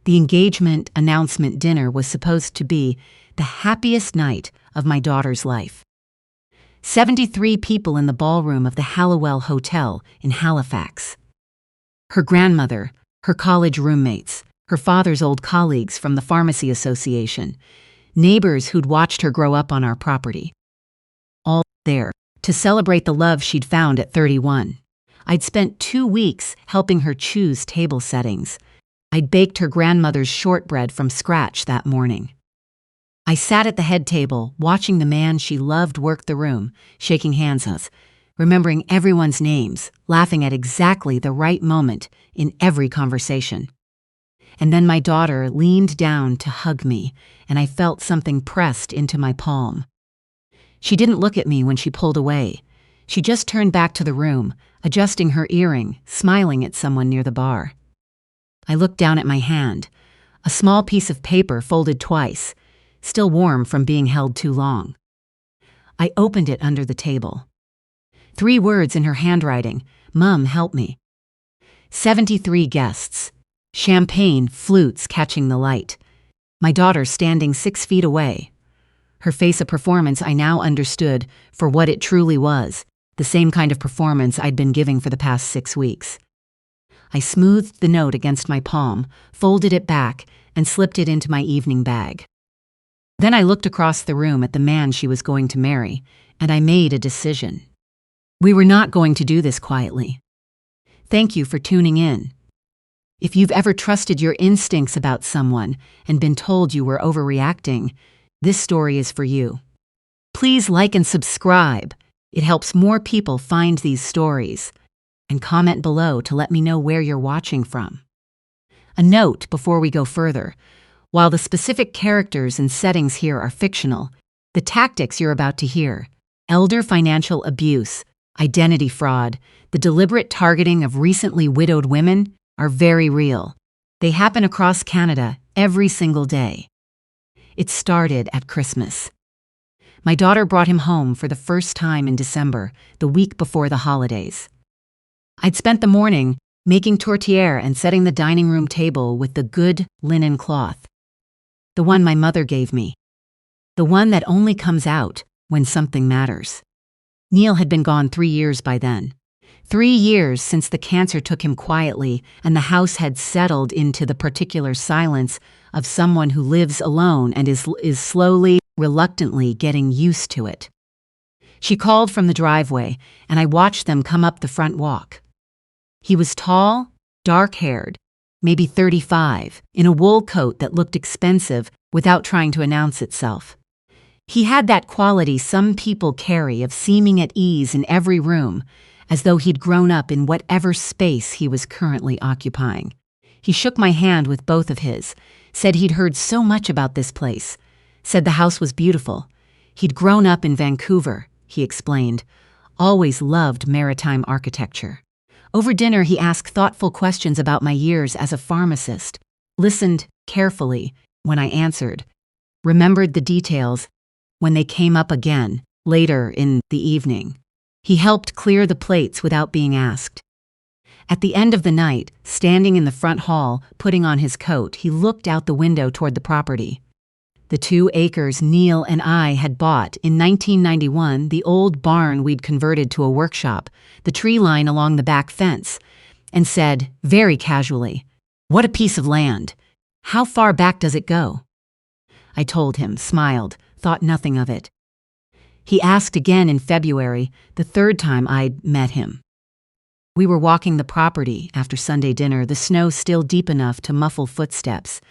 The engagement announcement dinner was supposed to be the happiest night of my daughter's life. 73 people in the ballroom of the Hallowell Hotel in Halifax. Her grandmother, her college roommates, her father's old colleagues from the Pharmacy Association, neighbors who'd watched her grow up on our property. All there to celebrate the love she'd found at 31. I'd spent 2 weeks helping her choose table settings. I'd baked her grandmother's shortbread from scratch that morning. I sat at the head table, watching the man she loved work the room, shaking hands with us, remembering everyone's names, laughing at exactly the right moment in every conversation. And then my daughter leaned down to hug me, and I felt something pressed into my palm. She didn't look at me when she pulled away. She just turned back to the room, adjusting her earring, smiling at someone near the bar. I looked down at my hand, a small piece of paper folded twice, still warm from being held too long. I opened it under the table. 3 words in her handwriting, "Mum, help me." 73 guests. Champagne, flutes catching the light. My daughter standing 6 feet away. Her face a performance I now understood for what it truly was, the same kind of performance I'd been giving for the past 6 weeks. I smoothed the note against my palm, folded it back, and slipped it into my evening bag. Then I looked across the room at the man she was going to marry, and I made a decision. We were not going to do this quietly. Thank you for tuning in. If you've ever trusted your instincts about someone and been told you were overreacting, this story is for you. Please like and subscribe. It helps more people find these stories. And comment below to let me know where you're watching from. A note before we go further. While the specific characters and settings here are fictional, the tactics you're about to hear, elder financial abuse, identity fraud, the deliberate targeting of recently widowed women, are very real. They happen across Canada every single day. It started at Christmas. My daughter brought him home for the first time in December, the week before the holidays. I'd spent the morning making tourtière and setting the dining room table with the good linen cloth. The one my mother gave me. The one that only comes out when something matters. Neil had been gone 3 years by then. 3 years since the cancer took him quietly and the house had settled into the particular silence of someone who lives alone and is slowly, reluctantly getting used to it. She called from the driveway, and I watched them come up the front walk. He was tall, dark-haired, maybe 35, in a wool coat that looked expensive without trying to announce itself. He had that quality some people carry of seeming at ease in every room, as though he'd grown up in whatever space he was currently occupying. He shook my hand with both of his, said he'd heard so much about this place, said the house was beautiful. He'd grown up in Vancouver, he explained, always loved maritime architecture. Over dinner, he asked thoughtful questions about my years as a pharmacist, listened carefully when I answered, remembered the details when they came up again later in the evening. He helped clear the plates without being asked. At the end of the night, standing in the front hall, putting on his coat, he looked out the window toward the property. The 2 acres Neil and I had bought in 1991, the old barn we'd converted to a workshop, the tree line along the back fence, and said, very casually, "What a piece of land. How far back does it go?" I told him, smiled, thought nothing of it. He asked again in February, the 3rd time I'd met him. We were walking the property after Sunday dinner, the snow still deep enough to muffle footsteps,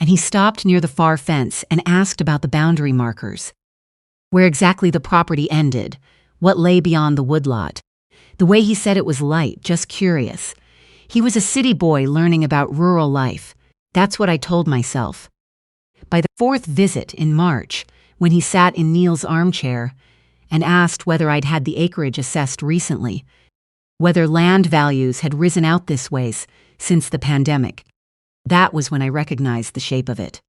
and he stopped near the far fence and asked about the boundary markers, where exactly the property ended, what lay beyond the woodlot. The way he said it was light, just curious. He was a city boy learning about rural life. That's what I told myself. By the 4th visit in March, when he sat in Neil's armchair and asked whether I'd had the acreage assessed recently, whether land values had risen out this way since the pandemic, that was when I recognized the shape of it.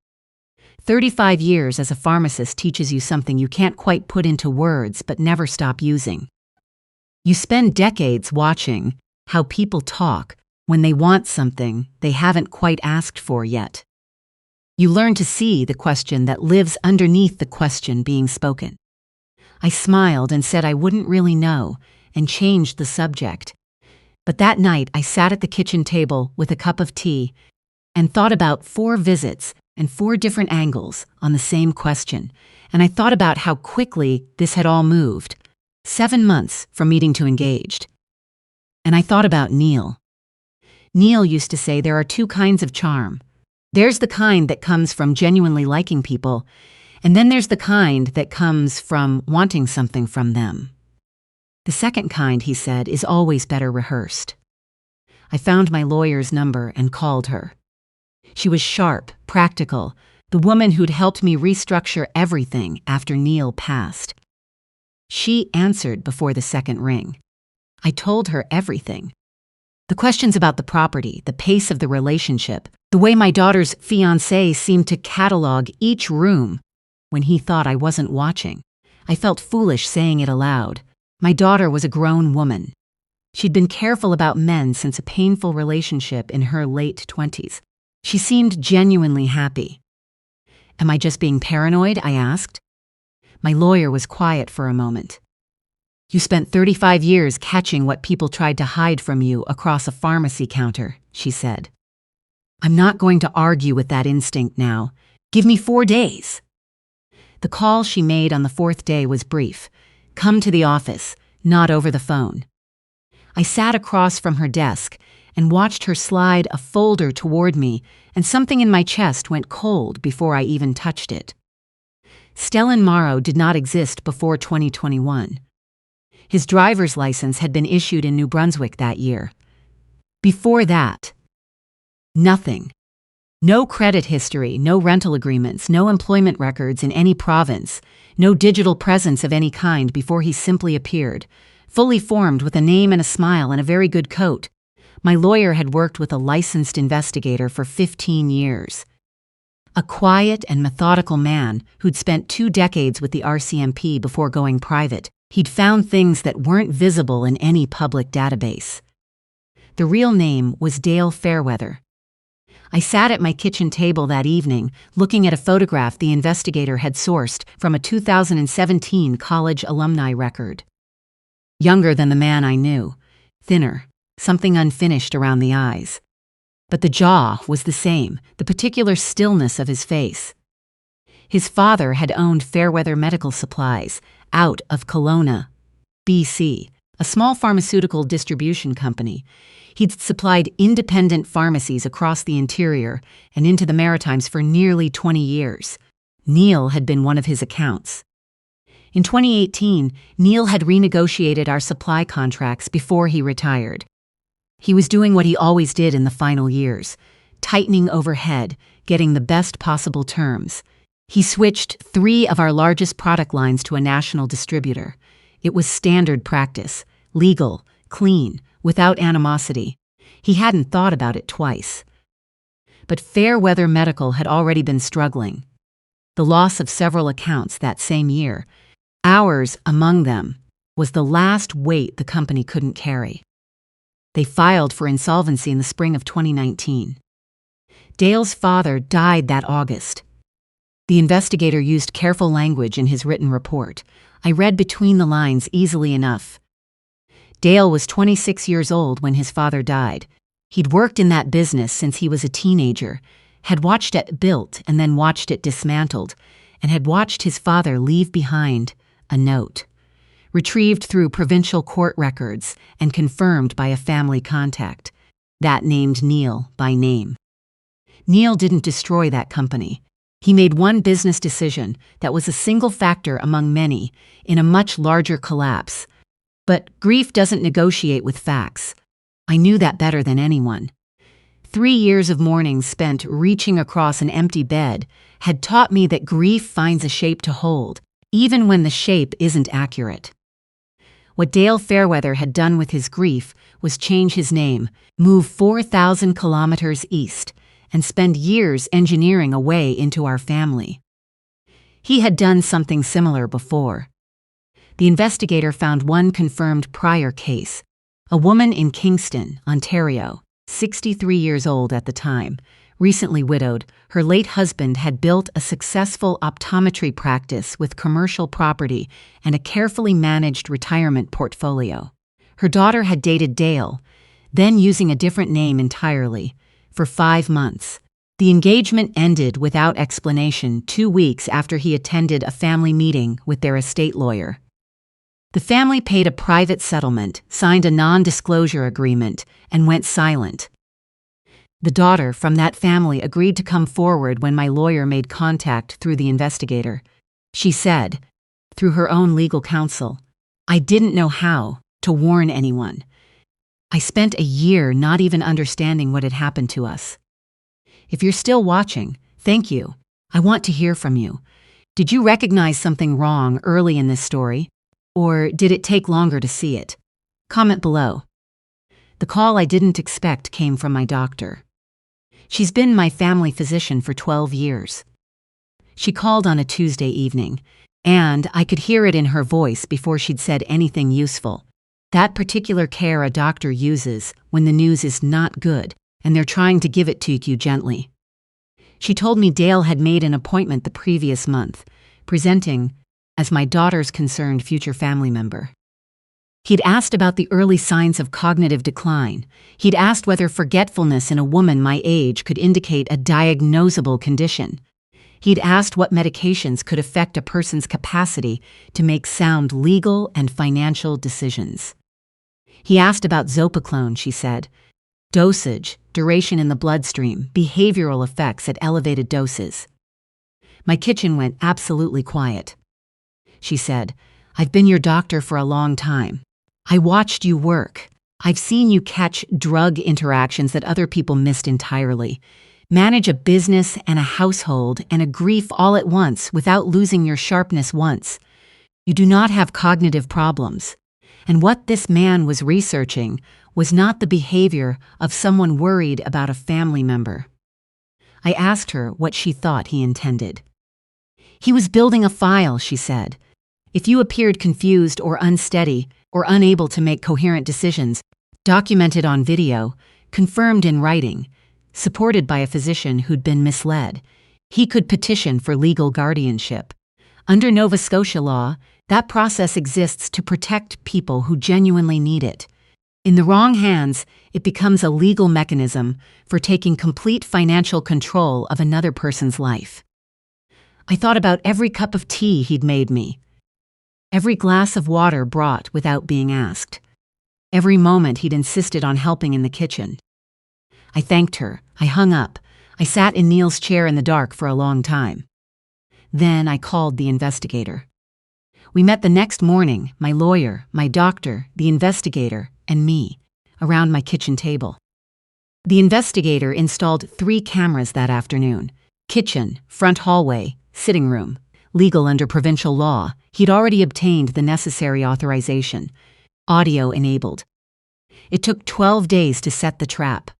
35 years as a pharmacist teaches you something you can't quite put into words but never stop using. You spend decades watching how people talk when they want something they haven't quite asked for yet. You learn to see the question that lives underneath the question being spoken. I smiled and said I wouldn't really know, and changed the subject. But that night I sat at the kitchen table with a cup of tea and thought about 4 visits and 4 different angles on the same question, and I thought about how quickly this had all moved. 7 months from meeting to engaged. And I thought about Neil. Neil used to say there are 2 kinds of charm. There's the kind that comes from genuinely liking people, and then there's the kind that comes from wanting something from them. The second kind, he said, is always better rehearsed. I found my lawyer's number and called her. She was sharp, practical, the woman who'd helped me restructure everything after Neil passed. She answered before the second ring. I told her everything. The questions about the property, the pace of the relationship, the way my daughter's fiancé seemed to catalog each room when he thought I wasn't watching. I felt foolish saying it aloud. My daughter was a grown woman. She'd been careful about men since a painful relationship in her late 20s. She seemed genuinely happy. Am I just being paranoid? I asked. My lawyer was quiet for a moment. You spent 35 years catching what people tried to hide from you across a pharmacy counter, she said. I'm not going to argue with that instinct now. Give me 4 days. The call she made on the 4th day was brief. Come to the office, not over the phone. I sat across from her desk and watched her slide a folder toward me, and something in my chest went cold before I even touched it. Stellan Morrow did not exist before 2021. His driver's license had been issued in New Brunswick that year. Before that, nothing. No credit history, no rental agreements, no employment records in any province, no digital presence of any kind before he simply appeared, fully formed with a name and a smile and a very good coat. My lawyer had worked with a licensed investigator for 15 years. A quiet and methodical man who'd spent 2 decades with the RCMP before going private. He'd found things that weren't visible in any public database. The real name was Dale Fairweather. I sat at my kitchen table that evening, looking at a photograph the investigator had sourced from a 2017 college alumni record. Younger than the man I knew, thinner, something unfinished around the eyes. But the jaw was the same, the particular stillness of his face. His father had owned Fairweather Medical Supplies, out of Kelowna, BC, a small pharmaceutical distribution company. He'd supplied independent pharmacies across the interior and into the Maritimes for nearly 20 years. Neil had been one of his accounts. In 2018, Neil had renegotiated our supply contracts before he retired. He was doing what he always did in the final years, tightening overhead, getting the best possible terms. He switched 3 of our largest product lines to a national distributor. It was standard practice, legal, clean, without animosity. He hadn't thought about it twice. But Fairweather Medical had already been struggling. The loss of several accounts that same year, ours among them, was the last weight the company couldn't carry. They filed for insolvency in the spring of 2019. Dale's father died that August. The investigator used careful language in his written report. I read between the lines easily enough. Dale was 26 years old when his father died. He'd worked in that business since he was a teenager, had watched it built and then watched it dismantled, and had watched his father leave behind a note, retrieved through provincial court records and confirmed by a family contact, that named Neil by name. Neil didn't destroy that company. He made one business decision that was a single factor among many in a much larger collapse. But grief doesn't negotiate with facts. I knew that better than anyone. 3 years of mourning spent reaching across an empty bed had taught me that grief finds a shape to hold, even when the shape isn't accurate. What Dale Fairweather had done with his grief was change his name, move 4,000 kilometers east, and spend years engineering a way into our family. He had done something similar before. The investigator found one confirmed prior case, a woman in Kingston, Ontario, 63 years old at the time, Recently widowed, her late husband had built a successful optometry practice with commercial property and a carefully managed retirement portfolio. Her daughter had dated Dale, then using a different name entirely, for 5 months. The engagement ended without explanation 2 weeks after he attended a family meeting with their estate lawyer. The family paid a private settlement, signed a non-disclosure agreement, and went silent. The daughter from that family agreed to come forward when my lawyer made contact through the investigator. She said, through her own legal counsel, "I didn't know how to warn anyone. I spent a year not even understanding what had happened to us." If you're still watching, thank you. I want to hear from you. Did you recognize something wrong early in this story? Or did it take longer to see it? Comment below. The call I didn't expect came from my doctor. She's been my family physician for 12 years. She called on a Tuesday evening, and I could hear it in her voice before she'd said anything useful. That particular care a doctor uses when the news is not good and they're trying to give it to you gently. She told me Dale had made an appointment the previous month, presenting as my daughter's concerned future family member. He'd asked about the early signs of cognitive decline. He'd asked whether forgetfulness in a woman my age could indicate a diagnosable condition. He'd asked what medications could affect a person's capacity to make sound legal and financial decisions. He asked about zopiclone, she said. Dosage, duration in the bloodstream, behavioral effects at elevated doses. My kitchen went absolutely quiet. She said, "I've been your doctor for a long time. I watched you work. I've seen you catch drug interactions that other people missed entirely. Manage a business and a household and a grief all at once without losing your sharpness once. You do not have cognitive problems." And what this man was researching was not the behavior of someone worried about a family member. I asked her what she thought he intended. "He was building a file," she said. "If you appeared confused or unsteady or unable to make coherent decisions, documented on video, confirmed in writing, supported by a physician who'd been misled, he could petition for legal guardianship. Under Nova Scotia law, that process exists to protect people who genuinely need it. In the wrong hands, it becomes a legal mechanism for taking complete financial control of another person's life." I thought about every cup of tea he'd made me, every glass of water brought without being asked, every moment he'd insisted on helping in the kitchen. I thanked her. I hung up. I sat in Neil's chair in the dark for a long time. Then I called the investigator. We met the next morning, my lawyer, my doctor, the investigator, and me, around my kitchen table. The investigator installed 3 cameras that afternoon: kitchen, front hallway, sitting room. Legal under provincial law, he'd already obtained the necessary authorization. Audio enabled. It took 12 days to set the trap.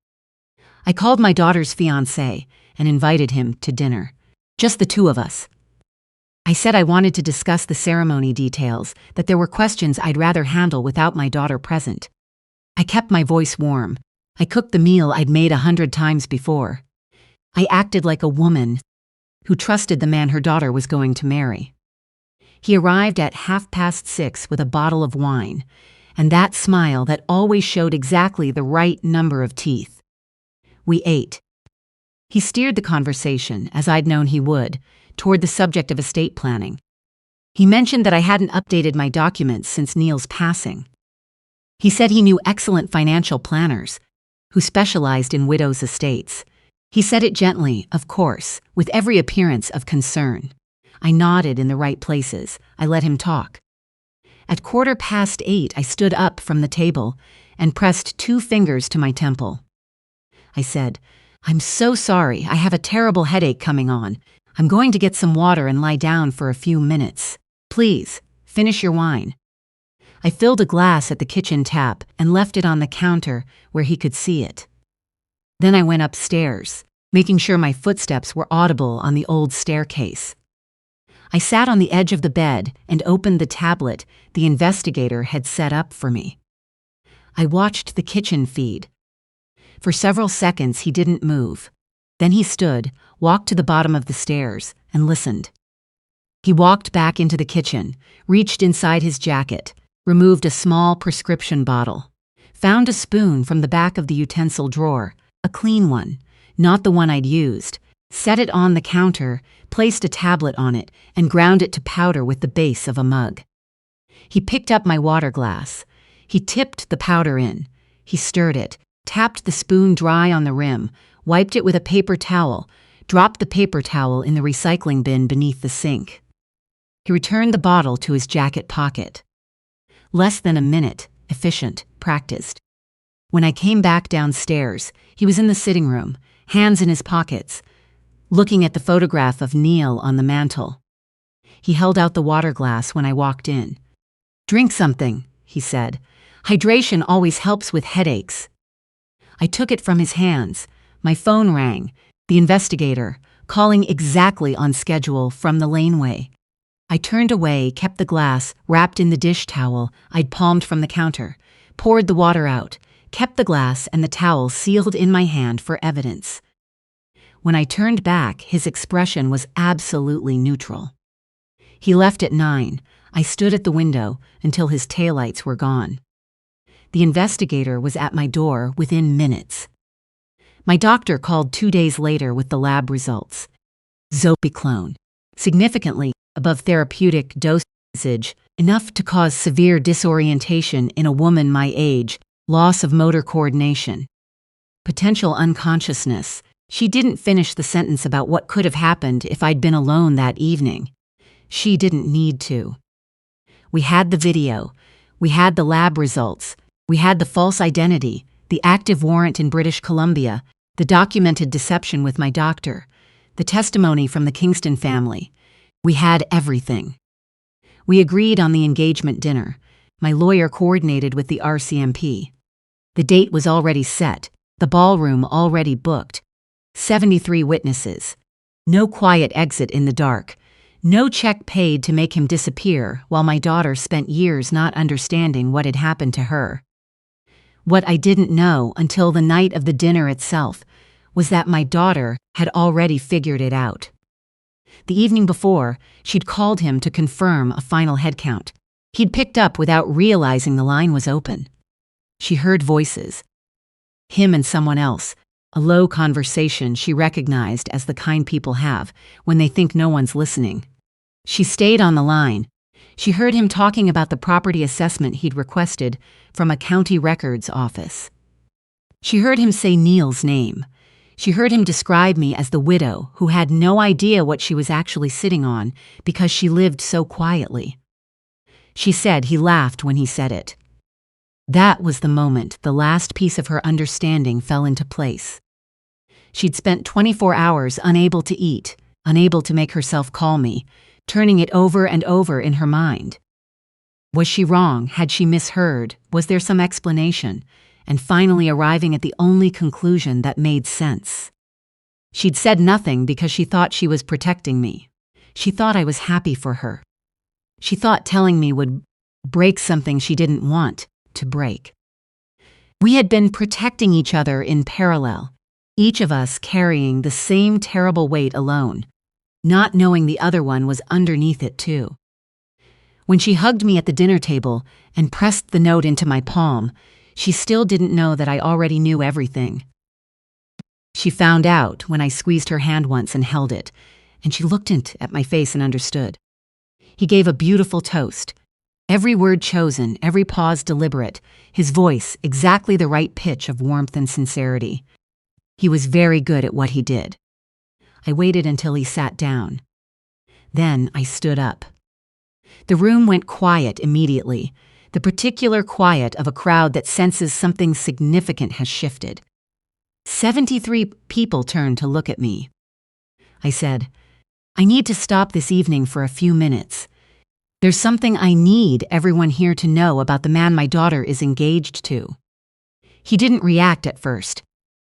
I called my daughter's fiancé and invited him to dinner. Just the 2 of us. I said I wanted to discuss the ceremony details, that there were questions I'd rather handle without my daughter present. I kept my voice warm. I cooked the meal I'd made 100 times before. I acted like a woman who trusted the man her daughter was going to marry. He arrived at 6:30 with a bottle of wine, and that smile that always showed exactly the right number of teeth. We ate. He steered the conversation, as I'd known he would, toward the subject of estate planning. He mentioned that I hadn't updated my documents since Neil's passing. He said he knew excellent financial planners who specialized in widows' estates. He said it gently, of course, with every appearance of concern. I nodded in the right places. I let him talk. At 8:15, I stood up from the table and pressed 2 fingers to my temple. I said, "I'm so sorry. I have a terrible headache coming on. I'm going to get some water and lie down for a few minutes. Please, finish your wine." I filled a glass at the kitchen tap and left it on the counter where he could see it. Then I went upstairs, making sure my footsteps were audible on the old staircase. I sat on the edge of the bed and opened the tablet the investigator had set up for me. I watched the kitchen feed. For several seconds he didn't move. Then he stood, walked to the bottom of the stairs, and listened. He walked back into the kitchen, reached inside his jacket, removed a small prescription bottle, found a spoon from the back of the utensil drawer, a clean one, not the one I'd used, set it on the counter, placed a tablet on it, and ground it to powder with the base of a mug. He picked up my water glass. He tipped the powder in. He stirred it, tapped the spoon dry on the rim, wiped it with a paper towel, dropped the paper towel in the recycling bin beneath the sink. He returned the bottle to his jacket pocket. Less than a minute, efficient, practiced. When I came back downstairs, he was in the sitting room, hands in his pockets, looking at the photograph of Neil on the mantel. He held out the water glass when I walked in. "Drink something," he said. "Hydration always helps with headaches." I took it from his hands. My phone rang. The investigator, calling exactly on schedule from the laneway. I turned away, kept the glass wrapped in the dish towel I'd palmed from the counter, poured the water out, kept the glass and the towel sealed in my hand for evidence. When I turned back, his expression was absolutely neutral. He left at 9. I stood at the window until his taillights were gone. The investigator was at my door within minutes. My doctor called 2 days later with the lab results. Zopiclone, significantly above therapeutic dosage, enough to cause severe disorientation in a woman my age, loss of motor coordination. Potential unconsciousness. She didn't finish the sentence about what could have happened if I'd been alone that evening. She didn't need to. We had the video. We had the lab results. We had the false identity, the active warrant in British Columbia, the documented deception with my doctor, the testimony from the Kingston family. We had everything. We agreed on the engagement dinner. My lawyer coordinated with the RCMP. The date was already set, the ballroom already booked. 73 witnesses. No quiet exit in the dark. No check paid to make him disappear while my daughter spent years not understanding what had happened to her. What I didn't know until the night of the dinner itself was that my daughter had already figured it out. The evening before, she'd called him to confirm a final head count. He'd picked up without realizing the line was open. She heard voices. Him and someone else, a low conversation she recognized as the kind people have when they think no one's listening. She stayed on the line. She heard him talking about the property assessment he'd requested from a county records office. She heard him say Neil's name. She heard him describe me as the widow who had no idea what she was actually sitting on because she lived so quietly. She said he laughed when he said it. That was the moment the last piece of her understanding fell into place. She'd spent 24 hours unable to eat, unable to make herself call me, turning it over and over in her mind. Was she wrong? Had she misheard? Was there some explanation? And finally arriving at the only conclusion that made sense. She'd said nothing because she thought she was protecting me. She thought I was happy for her. She thought telling me would break something she didn't want to break. We had been protecting each other in parallel, each of us carrying the same terrible weight alone, not knowing the other one was underneath it too. When she hugged me at the dinner table and pressed the note into my palm, she still didn't know that I already knew everything. She found out when I squeezed her hand once and held it, and she looked at my face and understood. He gave a beautiful toast. Every word chosen, every pause deliberate, his voice exactly the right pitch of warmth and sincerity. He was very good at what he did. I waited until he sat down. Then I stood up. The room went quiet immediately, the particular quiet of a crowd that senses something significant has shifted. 73 people turned to look at me. I said, "I need to stop this evening for a few minutes. There's something I need everyone here to know about the man my daughter is engaged to." He didn't react at first.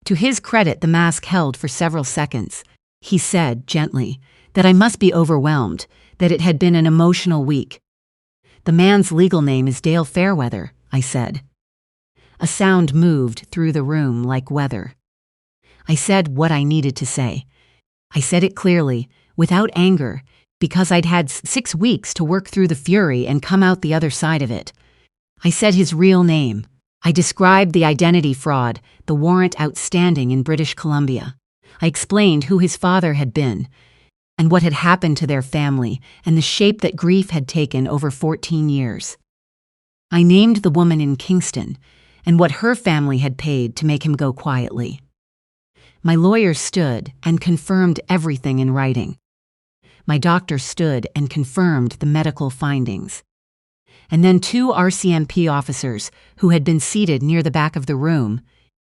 To his credit, the mask held for several seconds. He said, gently, that I must be overwhelmed, that it had been an emotional week. "The man's legal name is Dale Fairweather," I said. A sound moved through the room like weather. I said what I needed to say. I said it clearly, without anger, because I'd had 6 weeks to work through the fury and come out the other side of it. I said his real name. I described the identity fraud, the warrant outstanding in British Columbia. I explained who his father had been, and what had happened to their family, and the shape that grief had taken over 14 years. I named the woman in Kingston, and what her family had paid to make him go quietly. My lawyer stood and confirmed everything in writing. My doctor stood and confirmed the medical findings. And then 2 RCMP officers, who had been seated near the back of the room,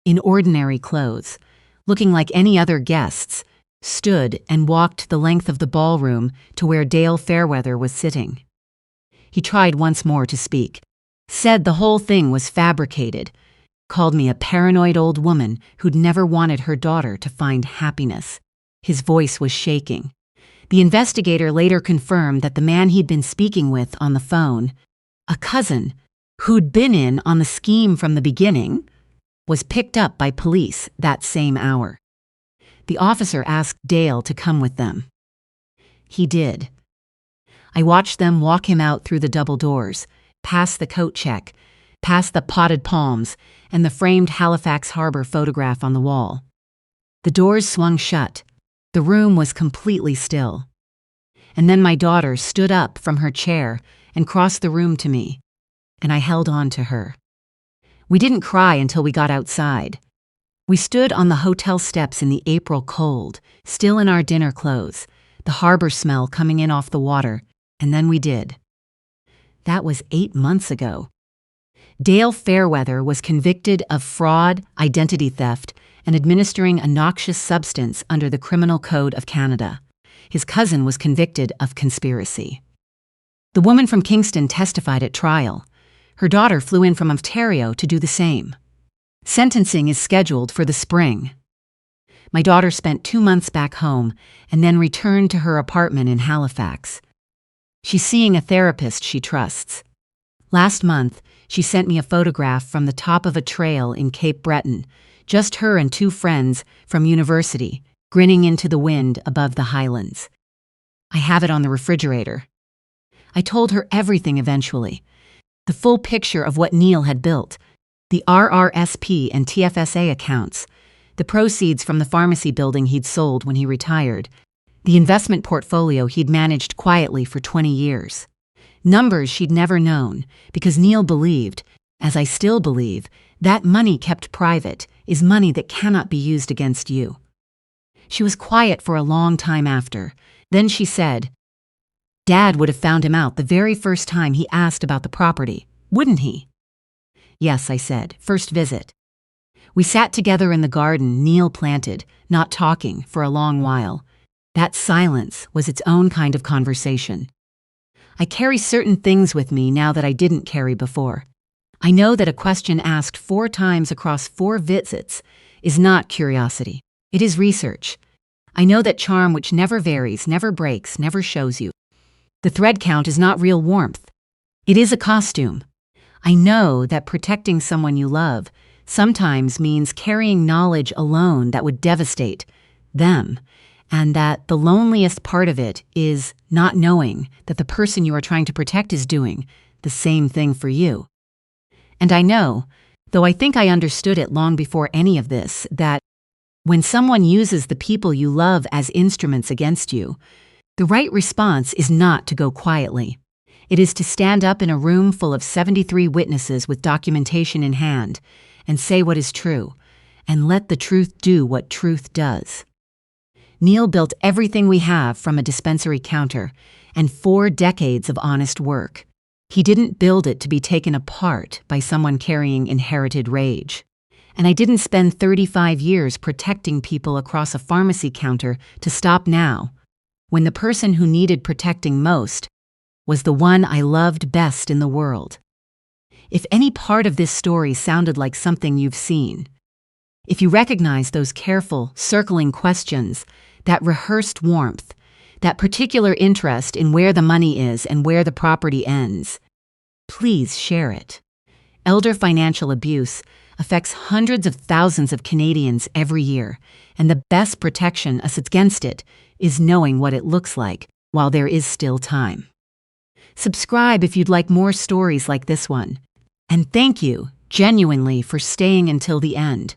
in ordinary clothes, looking like any other guests, stood and walked the length of the ballroom to where Dale Fairweather was sitting. He tried once more to speak, said the whole thing was fabricated, called me a paranoid old woman who'd never wanted her daughter to find happiness. His voice was shaking. The investigator later confirmed that the man he'd been speaking with on the phone, a cousin who'd been in on the scheme from the beginning, was picked up by police that same hour. The officer asked Dale to come with them. He did. I watched them walk him out through the double doors, past the coat check, past the potted palms, and the framed Halifax Harbor photograph on the wall. The doors swung shut. The room was completely still. And then my daughter stood up from her chair and crossed the room to me, and I held on to her. We didn't cry until we got outside. We stood on the hotel steps in the April cold, still in our dinner clothes, the harbor smell coming in off the water, and then we did. That was 8 months ago. Dale Fairweather was convicted of fraud, identity theft, and administering a noxious substance under the Criminal Code of Canada. His cousin was convicted of conspiracy. The woman from Kingston testified at trial. Her daughter flew in from Ontario to do the same. Sentencing is scheduled for the spring. My daughter spent 2 months back home and then returned to her apartment in Halifax. She's seeing a therapist she trusts. Last month, she sent me a photograph from the top of a trail in Cape Breton, just her and 2 friends from university, grinning into the wind above the highlands. I have it on the refrigerator. I told her everything eventually. The full picture of what Neil had built, the RRSP and TFSA accounts, the proceeds from the pharmacy building he'd sold when he retired, the investment portfolio he'd managed quietly for 20 years. Numbers she'd never known, because Neil believed, as I still believe, that money kept private is money that cannot be used against you. She was quiet for a long time after. Then she said, "Dad would have found him out the very first time he asked about the property, wouldn't he?" "Yes," I said, "first visit." We sat together in the garden Neil planted, not talking, for a long while. That silence was its own kind of conversation. I carry certain things with me now that I didn't carry before. I know that a question asked 4 times across 4 visits is not curiosity. It is research. I know that charm which never varies, never breaks, never shows you. The thread count is not real warmth. It is a costume. I know that protecting someone you love sometimes means carrying knowledge alone that would devastate them, and that the loneliest part of it is not knowing that the person you are trying to protect is doing the same thing for you. And I know, though I think I understood it long before any of this, that when someone uses the people you love as instruments against you, the right response is not to go quietly. It is to stand up in a room full of 73 witnesses with documentation in hand and say what is true, and let the truth do what truth does. Neil built everything we have from a dispensary counter and 4 decades of honest work. He didn't build it to be taken apart by someone carrying inherited rage. And I didn't spend 35 years protecting people across a pharmacy counter to stop now, when the person who needed protecting most was the one I loved best in the world. If any part of this story sounded like something you've seen, if you recognize those careful, circling questions, that rehearsed warmth, that particular interest in where the money is and where the property ends, please share it. Elder financial abuse, affects hundreds of thousands of Canadians every year, and the best protection against it is knowing what it looks like while there is still time. Subscribe if you'd like more stories like this one. And thank you, genuinely, for staying until the end.